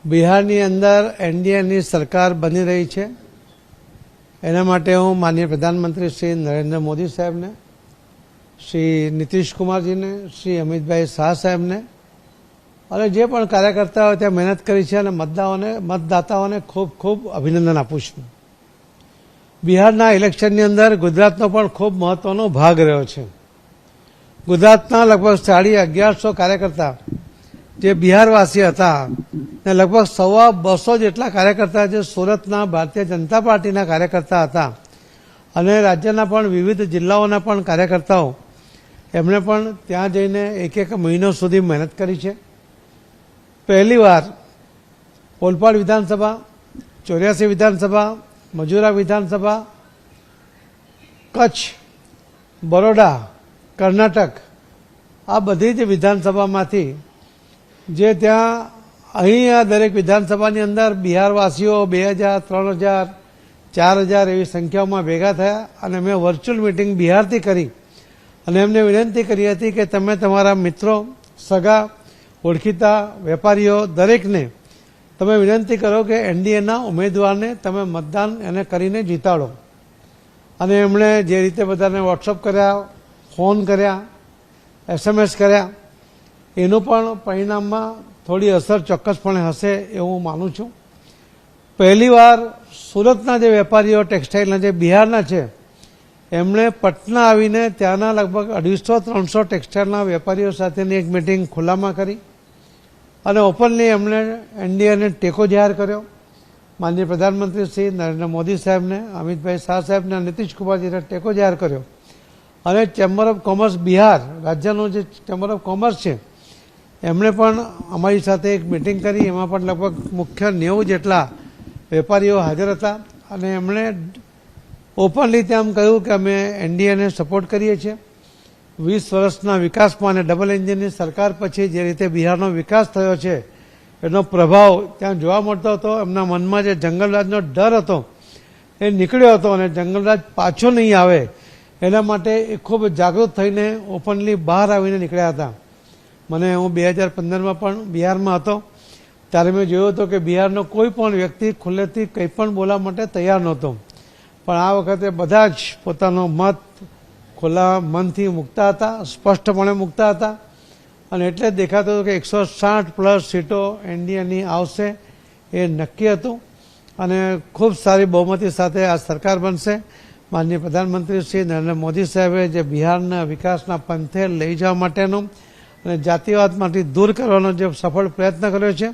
બિહારની અંદર એનડીએની સરકાર બની રહી છે. એના માટે હું માનનીય પ્રધાનમંત્રી શ્રી નરેન્દ્ર મોદી સાહેબને, શ્રી નીતિશ કુમારજીને, શ્રી અમિતભાઈ શાહ સાહેબને અને જે પણ કાર્યકર્તાઓ ત્યાં મહેનત કરી છે અને મતદાતાઓને ખૂબ ખૂબ અભિનંદન આપું છું. બિહારના ઇલેક્શનની અંદર ગુજરાતનો પણ ખૂબ મહત્વનો ભાગ રહ્યો છે. ગુજરાતના લગભગ 1150 કાર્યકર્તા જે બિહારવાસી હતા ને લગભગ 250 જેટલા કાર્યકર્તા જે સુરતના ભારતીય જનતા પાર્ટીના કાર્યકર્તા હતા અને રાજ્યના પણ વિવિધ જિલ્લાઓના પણ કાર્યકર્તાઓ એમણે પણ ત્યાં જઈને એક મહિનો સુધી મહેનત કરી છે. પહેલીવાર ઓલપાડ વિધાનસભા, 84 વિધાનસભા, મજૂરા વિધાનસભા, કચ્છ, બરોડા, કર્ણાટક આ બધી જ વિધાનસભામાંથી જે ત્યાં અહીં દરેક વિધાનસભાની અંદર બિહારવાસીઓ 2000, 3000, 4000 એવી સંખ્યાઓમાં ભેગા થયા અને મેં વર્ચ્યુઅલ મિટિંગ બિહારથી કરી અને એમને વિનંતી કરી હતી કે તમે તમારા મિત્રો, સગા, ઓળખીતા, વેપારીઓ દરેકને તમે વિનંતી કરો કે એનડીએના ઉમેદવારને તમે મતદાન એને કરીને જીતાડો. અને એમણે જે રીતે બધાને વોટ્સઅપ કર્યા, ફોન કર્યા, SMS કર્યા એનું પણ પરિણામમાં થોડી અસર ચોક્કસપણે હશે એવું હું માનું છું. પહેલીવાર સુરતના જે વેપારીઓ ટેક્સટાઇલના જે બિહારના છે એમણે પટના આવીને ત્યાંના લગભગ 250-300 ટેક્સટાઇલના વેપારીઓ સાથેની એક મિટિંગ ખુલ્લામાં કરી અને ઓપનલી એમણે એનડીએને ટેકો જાહેર કર્યો. માનનીય પ્રધાનમંત્રી શ્રી નરેન્દ્ર મોદી સાહેબને, અમિતભાઈ શાહ સાહેબને, નીતિશ કુમારજીને ટેકો જાહેર કર્યો અને ચેમ્બર ઓફ કોમર્સ બિહાર રાજ્યનું જે ચેમ્બર ઓફ કોમર્સ છે એમણે પણ અમારી સાથે એક મિટિંગ કરી. એમાં પણ લગભગ મુખ્ય 90 જેટલા વેપારીઓ હાજર હતા અને એમણે ઓપનલી તેમ કહ્યું કે અમે એનડીએને સપોર્ટ કરીએ છીએ. 20 વર્ષના વિકાસમાં અને ડબલ એન્જિનની સરકાર પછી જે રીતે બિહારનો વિકાસ થયો છે એનો પ્રભાવ ત્યાં જોવા મળતો હતો. એમના મનમાં જે જંગલરાજનો ડર હતો એ નીકળ્યો હતો અને જંગલરાજ પાછો નહીં આવે એના માટે એ ખૂબ જાગૃત થઈને ઓપનલી બહાર આવીને નીકળ્યા હતા. હું 2015માં પણ બિહારમાં હતો ત્યારે મેં જોયું હતું કે બિહારનો કોઈ પણ વ્યક્તિ ખુલ્લેથી કંઈ પણ બોલવા માટે તૈયાર નહોતો. પણ આ વખતે બધા જ પોતાનો મત ખુલ્લા મનથી મૂકતા હતા, સ્પષ્ટપણે મૂકતા હતા અને એટલે જ દેખાતું હતું કે 160+ સીટો એનડીએની આવશે એ નક્કી હતું અને ખૂબ સારી બહુમતી સાથે આ સરકાર બનશે. માનનીય પ્રધાનમંત્રી શ્રી નરેન્દ્ર મોદી સાહેબે જે બિહારના વિકાસના પંથે લઈ જવા માટેનો અને જાતિવાદમાંથી દૂર કરવાનો જે સફળ પ્રયત્ન કર્યો છે